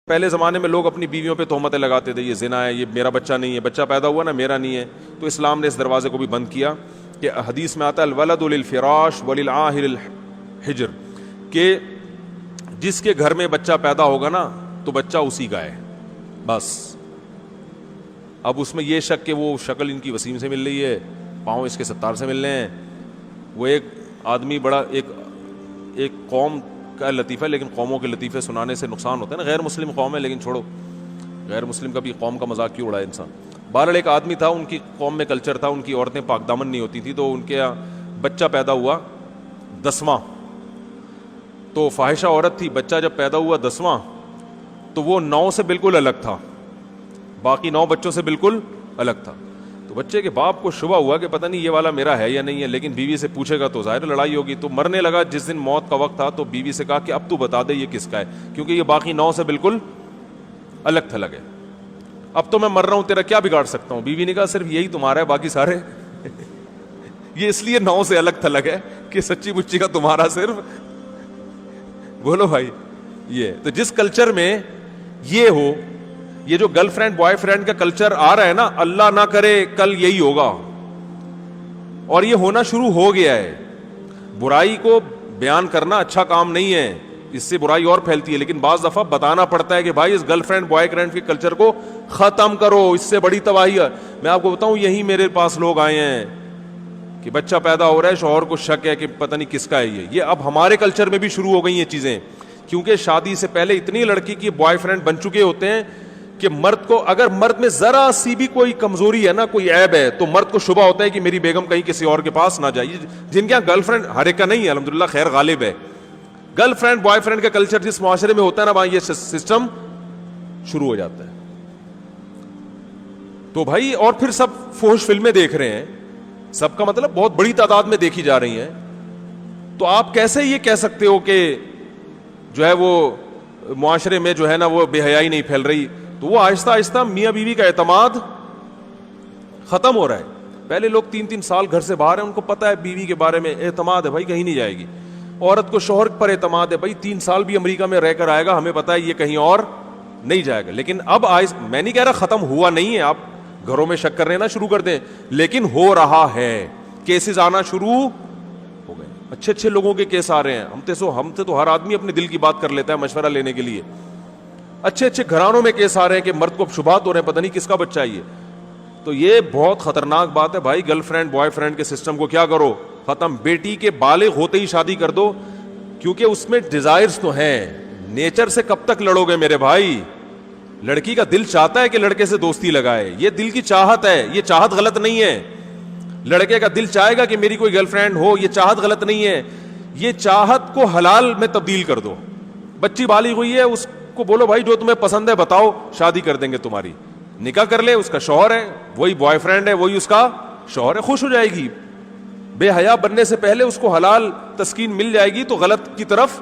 پہلے زمانے میں لوگ اپنی بیویوں پہ تہمتیں لگاتے تھے، یہ زنا ہے، یہ میرا بچہ نہیں ہے، بچہ پیدا ہوا نا میرا نہیں ہے. تو اسلام نے اس دروازے کو بھی بند کیا کہ حدیث میں آتا ہے الولد للفراش وللعاہر الحجر، کہ جس کے گھر میں بچہ پیدا ہوگا نا تو بچہ اسی کا ہے بس. اب اس میں یہ شک کہ وہ شکل ان کی وسیم سے مل رہی ہے، پاؤں اس کے ستار سے مل رہے ہیں. وہ ایک آدمی بڑا ایک قوم کا لطیفہ، لیکن قوموں کے لطیفے سنانے سے نقصان ہوتا ہے نا. غیر مسلم قوم ہے لیکن چھوڑو، غیر مسلم کا بھی قوم کا مذاق کیوں اڑائے انسان. بہرحال ایک آدمی تھا، ان کی قوم میں کلچر تھا، ان کی عورتیں پاک دامن نہیں ہوتی تھی، تو ان کے بچہ پیدا ہوا 10واں، تو فاحشہ عورت تھی. بچہ جب پیدا ہوا 10واں تو وہ 9 سے بالکل الگ تھا، باقی 9 بچوں سے بالکل الگ تھا. تو بچے کے باپ کو شبہ ہوا کہ پتہ نہیں یہ والا میرا ہے یا نہیں ہے، لیکن بیوی سے پوچھے گا تو ظاہر لڑائی ہوگی. تو مرنے لگا جس دن موت کا وقت تھا تو بیوی سے کہا کہ اب تو بتا دے یہ کس کا ہے، کیونکہ یہ باقی 9 سے بالکل الگ تھلگ ہے. اب تو میں مر رہا ہوں، تیرا کیا بگاڑ سکتا ہوں. بیوی نے کہا صرف یہی تمہارا ہے، باقی سارے یہ اس لیے 9 سے الگ تھلگ ہے کہ سچی بچی کا تمہارا صرف. بولو بھائی، یہ تو جس کلچر میں یہ ہو، یہ جو گرل فرینڈ بوائے فرینڈ کا کلچر آ رہا ہے نا، اللہ نہ کرے کل یہی ہوگا، اور یہ ہونا شروع ہو گیا ہے. برائی کو بیان کرنا اچھا کام نہیں ہے، اس سے برائی اور پھیلتی ہے، لیکن بعض دفعہ بتانا پڑتا ہے کہ بھائی اس گرل فرینڈ بوائے فرینڈ کے کلچر کو ختم کرو، اس سے بڑی تباہی ہے. میں آپ کو بتاؤں، یہی میرے پاس لوگ آئے ہیں کہ بچہ پیدا ہو رہا ہے، شوہر کو شک ہے کہ پتہ نہیں کس کا ہے یہ اب ہمارے کلچر میں بھی شروع ہو گئی یہ چیزیں، کیونکہ شادی سے پہلے اتنی لڑکی کی بوائے فرینڈ بن چکے ہوتے ہیں کہ مرد کو اگر مرد میں ذرا سی بھی کوئی کمزوری ہے نا، کوئی عیب ہے، تو مرد کو شبہ ہوتا ہے کہ میری بیگم کہیں کسی اور کے پاس نہ جائے. جن کے یہاں گرل فرینڈ، ہر ایک کا نہیں ہے الحمدللہ، خیر غالب ہے، گرل فرینڈ بوائے فرینڈ کا کلچر جس معاشرے میں ہوتا ہے نا، وہاں یہ سسٹم شروع ہو جاتا ہے. تو بھائی، اور پھر سب فحش فلمیں دیکھ رہے ہیں، سب کا مطلب بہت بڑی تعداد میں دیکھی جا رہی ہیں. تو آپ کیسے یہ کہہ سکتے ہو کہ جو ہے وہ معاشرے میں جو ہے نا وہ بے حیائی نہیں پھیل رہی؟ تو وہ آہستہ آہستہ میاں بیوی کا اعتماد ختم ہو رہا ہے. پہلے لوگ 3 سال گھر سے باہر ہیں، ان کو پتہ ہے بیوی کے بارے میں، اعتماد ہے بھائی کہیں نہیں جائے گی. عورت کو شوہر پر اعتماد ہے، بھائی 3 سال بھی امریکہ میں رہ کر آئے گا، ہمیں پتہ ہے یہ کہیں اور نہیں جائے گا. لیکن اب میں نہیں کہہ رہا ختم ہوا نہیں ہے، آپ گھروں میں شک کرنے نہ شروع کر دیں، لیکن ہو رہا ہے، کیسز آنا شروع ہو گئے. اچھے لوگوں کے کیس آ رہے ہیں. ہم سے تو ہر آدمی اپنے دل کی بات کر لیتا ہے مشورہ لینے کے لیے. اچھے گھرانوں میں کیس آ رہے ہیں کہ مرد کو شبہات ہو رہے ہیں، پتہ نہیں کس کا بچہ ہے یہ. تو یہ بہت خطرناک بات ہے بھائی. گرل فرینڈ بوائے فرینڈ کے سسٹم کو کیا کرو، ختم. بیٹی کے بالغ ہوتے ہی شادی کر دو، کیونکہ اس میں ڈیزائرز تو ہیں. نیچر سے کب تک لڑو گے میرے بھائی؟ لڑکی کا دل چاہتا ہے کہ لڑکے سے دوستی لگائے، یہ دل کی چاہت ہے، یہ چاہت غلط نہیں ہے. لڑکے کا دل چاہے گا کہ میری کوئی گرل فرینڈ ہو، یہ چاہت غلط نہیں ہے. یہ چاہت کو حلال میں تبدیل کر دو. بچی بالغ ہوئی ہے، اس کو بولو بھائی جو تمہیں پسند ہے بتاؤ، شادی کر دیں گے تمہاری. نکاح کر لے، اس کا شوہر ہے، وہی بوائے فرینڈ ہے، وہی اس کا شوہر ہے، خوش ہو جائے گی. بے حیا بننے سے پہلے اس کو حلال تسکین مل جائے گی تو غلط کی طرف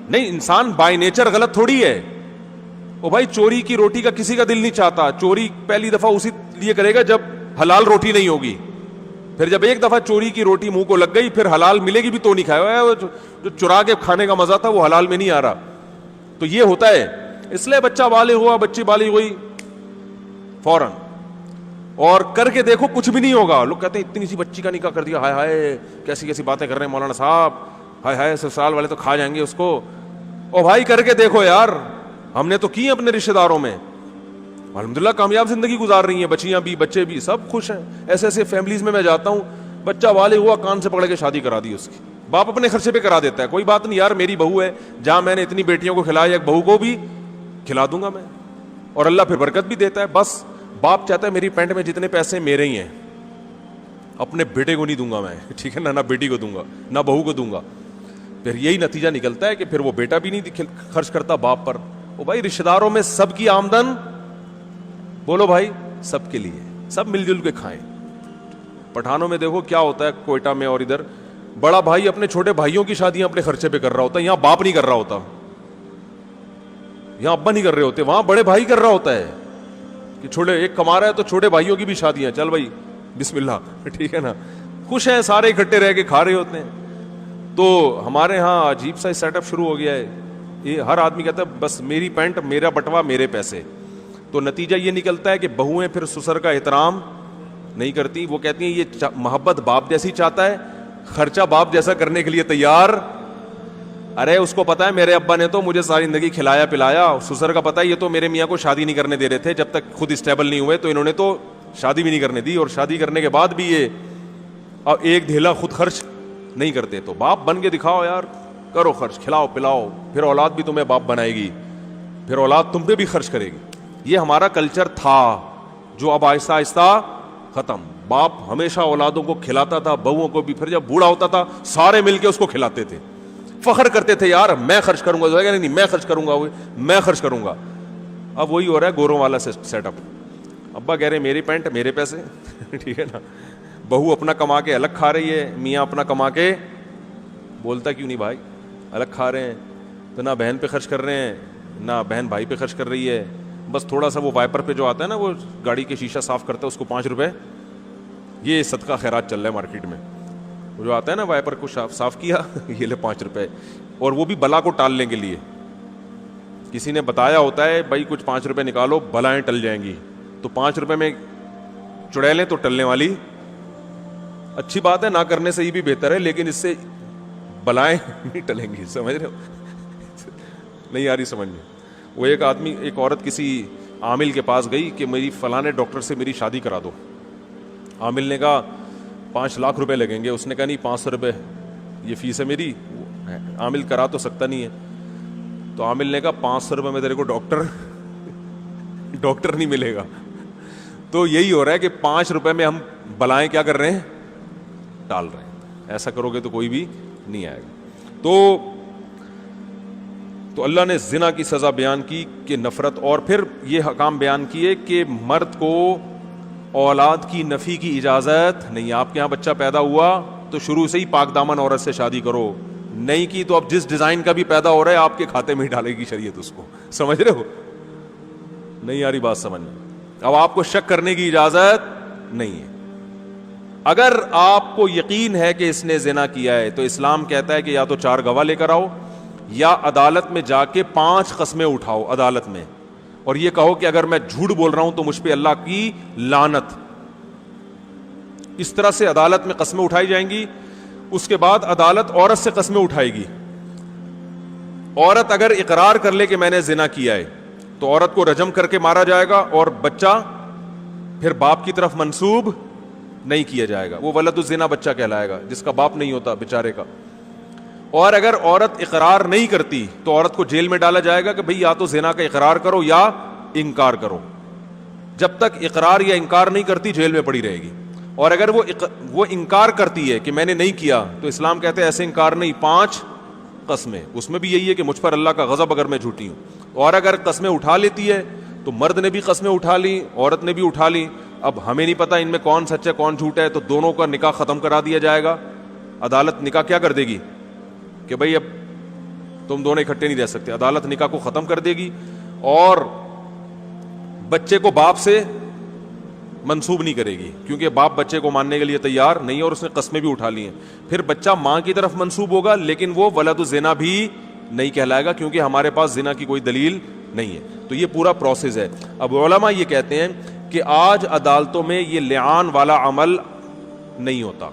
نہیں. انسان بائی نیچر غلط تھوڑی ہے. او بھائی، چوری کی روٹی کا کسی کا دل نہیں چاہتا. چوری پہلی دفعہ اسی لیے کرے گا جب حلال روٹی نہیں ہوگی. پھر جب ایک دفعہ چوری کی روٹی منہ کو لگ گئی، پھر حلال ملے گی بھی تو نہیں کھایا. جو چرا کے کھانے کا مزہ تھا وہ حلال میں نہیں آ رہا. تو یہ ہوتا ہے. اس لیے بچہ بالغ ہوا، بچی بالغ ہوئی، فوراً اور کر کے دیکھو کچھ بھی نہیں ہوگا. لوگ کہتے ہیں اتنی سی بچی کا نکاح کر دیا، ہائے ہائے کیسی کیسی باتیں کر رہے ہیں مولانا صاحب، ہائے ہائے سسرال والے تو کھا جائیں گے اس کو. او بھائی کر کے دیکھو یار، ہم نے تو کی اپنے رشتہ داروں میں، الحمدللہ کامیاب زندگی گزار رہی ہیں، بچیاں بھی بچے بھی سب خوش ہیں. ایسے فیملیز میں جاتا ہوں، بچہ بالغ ہوا، کان سے پکڑ کے شادی کرا دی اس کی. باپ اپنے خرچے پہ کرا دیتا ہے، کوئی بات نہیں یار میری بہو ہے، جہاں میں نے اتنی بیٹیوں کو کھلایا ایک بہو کو بھی کھلا دوں گا میں، اور اللہ پھر برکت بھی دیتا ہے. بس باپ چاہتا ہے میری پینٹ میں جتنے پیسے میرے ہی ہیں، اپنے بیٹے کو نہیں دوں گا میں، ٹھیک ہے نا، نہ بیٹی کو دوں گا نہ بہو کو دوں گا. پھر یہی نتیجہ نکلتا ہے کہ پھر وہ بیٹا بھی نہیں خرچ کرتا باپ پر. او بھائی رشتہ داروں میں سب کی آمدن، بولو بھائی، سب کے لیے، سب مل جل کے کھائیں. پٹھانوں میں دیکھو کیا ہوتا ہے، کوئٹہ میں اور ادھر، بڑا بھائی اپنے چھوٹے بھائیوں کی شادیاں اپنے خرچے پہ کر رہا ہوتا ہے. یہاں باپ نہیں کر رہا ہوتا، یہاں ابا نہیں کر رہے ہوتے، وہاں بڑے بھائی کر رہا ہوتا ہے کہ چھوٹے ایک کما رہا ہے تو چھوٹے بھائیوں کی بھی شادیاں، چل بھائی بسم اللہ، ٹھیک ہے نا، خوش ہیں سارے اکٹھے رہ کے کھا رہے ہوتے ہیں. تو ہمارے ہاں عجیب سا سیٹ اپ شروع ہو گیا ہے یہ ہر آدمی کہتا ہے بس میری پینٹ میرا بٹوا میرے پیسے. تو نتیجہ یہ نکلتا ہے کہ بہویں پھر سسر کا احترام نہیں کرتی. وہ کہتی ہیں یہ محبت باپ جیسی چاہتا ہے, خرچہ باپ جیسا کرنے کے لیے تیار. ارے اس کو پتا ہے میرے ابا نے تو مجھے ساری زندگی کھلایا پلایا. سسر کا پتا ہے یہ تو میرے میاں کو شادی نہیں کرنے دے رہے تھے جب تک خود اسٹیبل نہیں ہوئے, تو انہوں نے تو شادی بھی نہیں کرنے دی, اور شادی کرنے کے بعد بھی یہ اب ایک دھیلا خود خرچ نہیں کرتے. تو باپ بن کے دکھاؤ یار, کرو خرچ, کھلاؤ پلاؤ, پھر اولاد بھی تمہیں باپ بنائے گی, پھر اولاد تم پہ بھی خرچ کرے گی. یہ ہمارا کلچر تھا جو اب آہستہ آہستہ ختم. باپ ہمیشہ اولادوں کو کھلاتا تھا, بہوؤں کو بھی, پھر جب بوڑھا ہوتا تھا سارے مل کے اس کو کھلاتے تھے, فخر کرتے تھے یار میں خرچ کروں گا, نہیں میں خرچ کروں گا, میں خرچ کروں گا. اب وہی ہو رہا ہے گوروں والا سیٹ اپ. ابا کہہ رہے میری پینٹ میرے پیسے, ٹھیک ہے نا. بہو اپنا کما کے الگ کھا رہی ہے, میاں اپنا کما کے, بولتا کیوں نہیں بھائی, الگ کھا رہے ہیں تو نہ بہن پہ خرچ کر رہے ہیں نہ بہن بھائی پہ خرچ کر رہی ہے. بس تھوڑا سا وہ وائپر پہ جو آتا ہے نا, وہ گاڑی کے شیشہ صاف کرتا ہے, اس کو 5 روپے, یہ صدقہ خیرات چل رہا ہے مارکیٹ میں. وہ جو آتا ہے نا وائپر کو صاف کیا, یہ لے 5 روپے, اور وہ بھی بلا کو ٹالنے کے لیے. کسی نے بتایا ہوتا ہے بھائی کچھ 5 روپے نکالو بلائیں ٹل جائیں گی, تو 5 روپے میں چڑیلیں تو ٹلنے والی. اچھی بات ہے, نہ کرنے سے یہ بھی بہتر ہے, لیکن اس سے بلائیں نہیں ٹلیں گی. سمجھ رہے ہو, نہیں آ رہی سمجھ میں. وہ ایک عورت کسی عامل کے پاس گئی کہ میری فلاں ڈاکٹر سے میری شادی کرا دو. عامل نے کہا 5 لاکھ روپے لگیں گے. اس نے کہا نہیں 500 روپے یہ فیس ہے میری. عامل کرا تو سکتا نہیں ہے, تو عامل نے کہا 500 روپے میں تیرے کو ڈاکٹر نہیں ملے گا. تو یہی ہو رہا ہے کہ 5 روپے میں ہم بلائیں کیا کر رہے ہیں, ٹال رہے ہیں. ایسا کرو گے تو کوئی بھی نہیں آئے گا. تو اللہ نے زنا کی سزا بیان کی کہ نفرت, اور پھر یہ حکام بیان کیے کہ مرد کو اولاد کی نفی کی اجازت نہیں. آپ کے یہاں بچہ پیدا ہوا تو شروع سے ہی پاک دامن عورت سے شادی کرو, نہیں کی تو اب جس ڈیزائن کا بھی پیدا ہو رہا ہے آپ کے کھاتے میں ہی ڈالے گی شریعت اس کو. سمجھ رہے ہو, نہیں آ رہی بات سمجھ میں. اب آپ کو شک کرنے کی اجازت نہیں ہے. اگر آپ کو یقین ہے کہ اس نے زنا کیا ہے تو اسلام کہتا ہے کہ یا تو 4 گواہ لے کر آؤ, یا عدالت میں جا کے 5 قسمیں اٹھاؤ عدالت میں, اور یہ کہو کہ اگر میں جھوٹ بول رہا ہوں تو مجھ پہ اللہ کی لعنت. اس طرح سے عدالت میں قسمیں اٹھائی جائیں گی. اس کے بعد عدالت عورت سے قسمیں اٹھائے گی. عورت اگر اقرار کر لے کہ میں نے زنا کیا ہے تو عورت کو رجم کر کے مارا جائے گا, اور بچہ پھر باپ کی طرف منسوب نہیں کیا جائے گا. وہ ولد الزنا بچہ کہلائے گا جس کا باپ نہیں ہوتا بیچارے کا. اور اگر عورت اقرار نہیں کرتی تو عورت کو جیل میں ڈالا جائے گا کہ بھئی یا تو زنا کا اقرار کرو یا انکار کرو. جب تک اقرار یا انکار نہیں کرتی جیل میں پڑی رہے گی. اور اگر وہ انکار کرتی ہے کہ میں نے نہیں کیا, تو اسلام کہتے ہیں ایسے انکار نہیں, 5 قسمیں. اس میں بھی یہی ہے کہ مجھ پر اللہ کا غضب اگر میں جھوٹی ہوں. اور اگر قسمیں اٹھا لیتی ہے تو مرد نے بھی قسمیں اٹھا لی, عورت نے بھی اٹھا لی. اب ہمیں نہیں پتا ان میں کون سچ ہے کون جھوٹ ہے, تو دونوں کا نکاح ختم کرا دیا جائے گا. عدالت نکاح کیا کر دے گی کہ بھئی اب تم دونوں اکٹھے نہیں رہ سکتے. عدالت نکاح کو ختم کر دے گی, اور بچے کو باپ سے منسوب نہیں کرے گی, کیونکہ باپ بچے کو ماننے کے لیے تیار نہیں ہے اور اس نے قسمیں بھی اٹھا لی ہیں. پھر بچہ ماں کی طرف منسوب ہوگا, لیکن وہ ولد الزنا بھی نہیں کہلائے گا, کیونکہ ہمارے پاس زنا کی کوئی دلیل نہیں ہے. تو یہ پورا پروسیس ہے. اب علماء یہ کہتے ہیں کہ آج عدالتوں میں یہ لعان والا عمل نہیں ہوتا,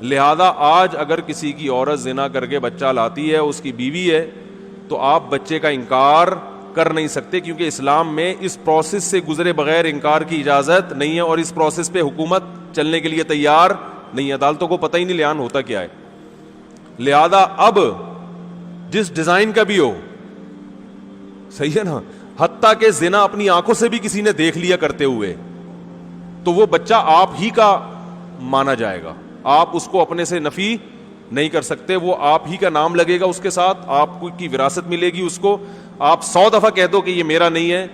لہذا آج اگر کسی کی عورت زنا کر کے بچہ لاتی ہے, اس کی بیوی ہے, تو آپ بچے کا انکار کر نہیں سکتے, کیونکہ اسلام میں اس پروسیس سے گزرے بغیر انکار کی اجازت نہیں ہے, اور اس پروسیس پہ حکومت چلنے کے لیے تیار نہیں ہے. عدالتوں کو پتہ ہی نہیں لعان ہوتا کیا ہے. لہذا اب جس ڈیزائن کا بھی ہو, صحیح ہے نا, حتیٰ کہ زنا اپنی آنکھوں سے بھی کسی نے دیکھ لیا کرتے ہوئے, تو وہ بچہ آپ ہی کا مانا جائے گا. آپ اس کو اپنے سے نفی نہیں کر سکتے, وہ آپ ہی کا نام لگے گا اس کے ساتھ, آپ کی وراثت ملے گی اس کو. آپ 100 دفعہ کہہ دو کہ یہ میرا نہیں ہے,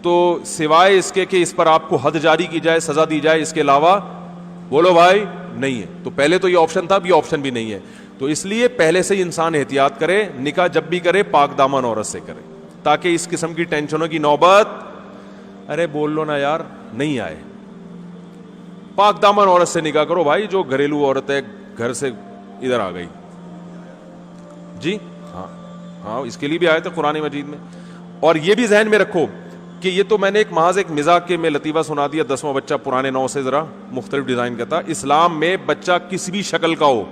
تو سوائے اس کے کہ اس پر آپ کو حد جاری کی جائے, سزا دی جائے, اس کے علاوہ بولو بھائی نہیں ہے. تو پہلے تو یہ آپشن تھا, اب یہ آپشن بھی نہیں ہے. تو اس لیے پہلے سے ہی انسان احتیاط کرے, نکاح جب بھی کرے پاک دامن عورت سے کرے, تاکہ اس قسم کی ٹینشنوں کی نوبت, ارے بول لو نا یار, نہیں آئے. پاک دامن عورت سے نکاح کرو بھائی, جو گھریلو عورت ہے گھر سے ادھر آ گئی, جی ہاں ہاں اس کے لیے بھی آئے تھے قرآن مجید میں. اور یہ بھی ذہن میں رکھو کہ یہ تو میں نے ایک محض ایک مزاق کے میں لطیفہ سنا دیا, 10واں بچہ پرانے نو سے ذرا مختلف ڈیزائن کا تھا. اسلام میں بچہ کسی بھی شکل کا ہو,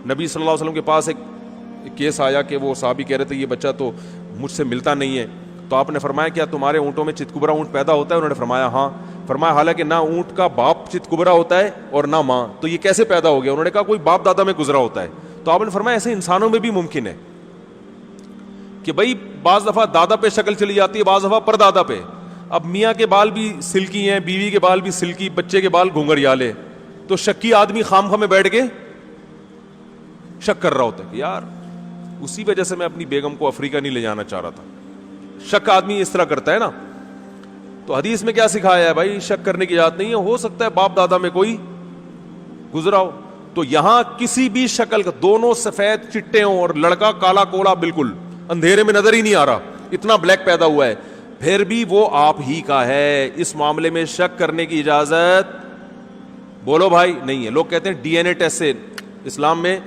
نبی صلی اللہ علیہ وسلم کے پاس ایک کیس آیا کہ وہ صحابی کہہ رہے تھے یہ بچہ تو مجھ سے ملتا نہیں ہے, تو آپ نے فرمایا کیا تمہارے اونٹوں میں چتکبرا اونٹ پیدا ہوتا ہے؟ انہوں نے فرمایا ہاں. فرمایا حالانکہ نہ اونٹ کا باپ چتکبرا ہوتا ہے اور نہ ماں, تو یہ کیسے پیدا ہو گیا؟ انہوں نے کہا کوئی باپ دادا میں گزرا ہوتا ہے. تو آپ نے فرمایا ایسے انسانوں میں بھی ممکن ہے کہ بھائی بعض دفعہ دادا پہ شکل چلی جاتی ہے, بعض دفعہ پر دادا پہ. اب میاں کے بال بھی سلکی ہیں, بیوی کے بال بھی سلکی, بچے کے بال گھنگریالے, تو شکی آدمی خام خواہ میں بیٹھ کے شک کر رہا ہوتا ہے کہ یار اسی وجہ سے میں اپنی بیگم کو افریقہ نہیں لے جانا چاہ رہا تھا. شک آدمی اس طرح کرتا ہے نا. تو حدیث میں کیا سکھایا ہے بھائی؟ شک کرنے کی اجازت نہیں ہے, ہو سکتا ہے باپ دادا میں کوئی گزرا ہو. تو یہاں کسی بھی شکل کا, دونوں سفید چٹے ہوں اور لڑکا کالا کوڑا بالکل اندھیرے میں نظر ہی نہیں آ رہا, اتنا بلیک پیدا ہوا ہے, پھر بھی وہ آپ ہی کا ہے. اس معاملے میں شک کرنے کی اجازت بولو بھائی نہیں ہے. لوگ کہتے ہیں ڈی این اے ٹیسٹ سے, اسلام میں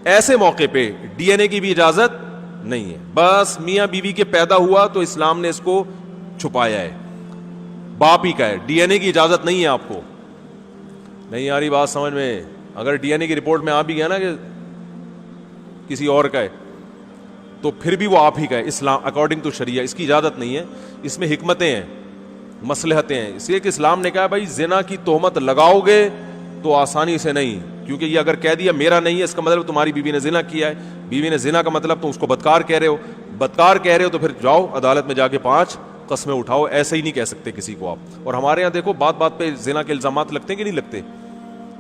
ایسے موقع پہ ڈی این اے کی بھی اجازت نہیں ہے. بس میاں بیوی کے پیدا ہوا تو اسلام نے اس کو چھپایا ہے, باپ ہی کا ہے, ڈی این اے کی اجازت نہیں ہے آپ کو. نہیں آ رہی بات سمجھ میں؟ اگر ڈی این اے کی رپورٹ میں آ بھی گیا نا کہ کسی اور کا ہے تو پھر بھی وہ آپ ہی کا ہے. اسلام اکارڈنگ ٹو شریعہ اس کی اجازت نہیں ہے, اس میں حکمتیں ہیں, مصلحتیں ہیں. اس لیے کہ اسلام نے کہا بھائی زنا کی تہمت لگاؤ گے تو آسانی سے نہیں, کیونکہ یہ اگر کہہ دیا میرا نہیں ہے اس کا مطلب تمہاری بیوی نے زنا کیا ہے. بیوی نے زنا کا مطلب تم اس کو بدکار کہہ رہے ہو, بدکار کہہ رہے ہو تو پھر جاؤ عدالت میں جا کے 5 قسمیں اٹھاؤ. ایسے ہی نہیں کہہ سکتے کسی کو آپ. اور ہمارے یہاں دیکھو بات بات پہ زنا کے الزامات لگتے ہیں کہ نہیں لگتے؟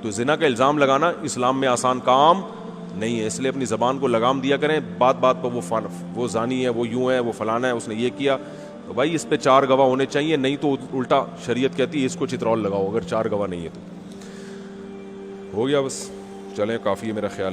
تو زنا کا الزام لگانا اسلام میں آسان کام نہیں ہے, اس لیے اپنی زبان کو لگام دیا کریں. بات بات پر وہ زانی ہے, وہ یوں ہے, وہ فلانا ہے, اس نے یہ کیا, تو بھائی اس پہ 4 گواہ ہونے چاہیے, نہیں تو الٹا شریعت کہتی ہے اس کو چترول لگاؤ اگر 4 گواہ نہیں ہے تو. ہو گیا بس, چلیں کافی ہے میرا خیال.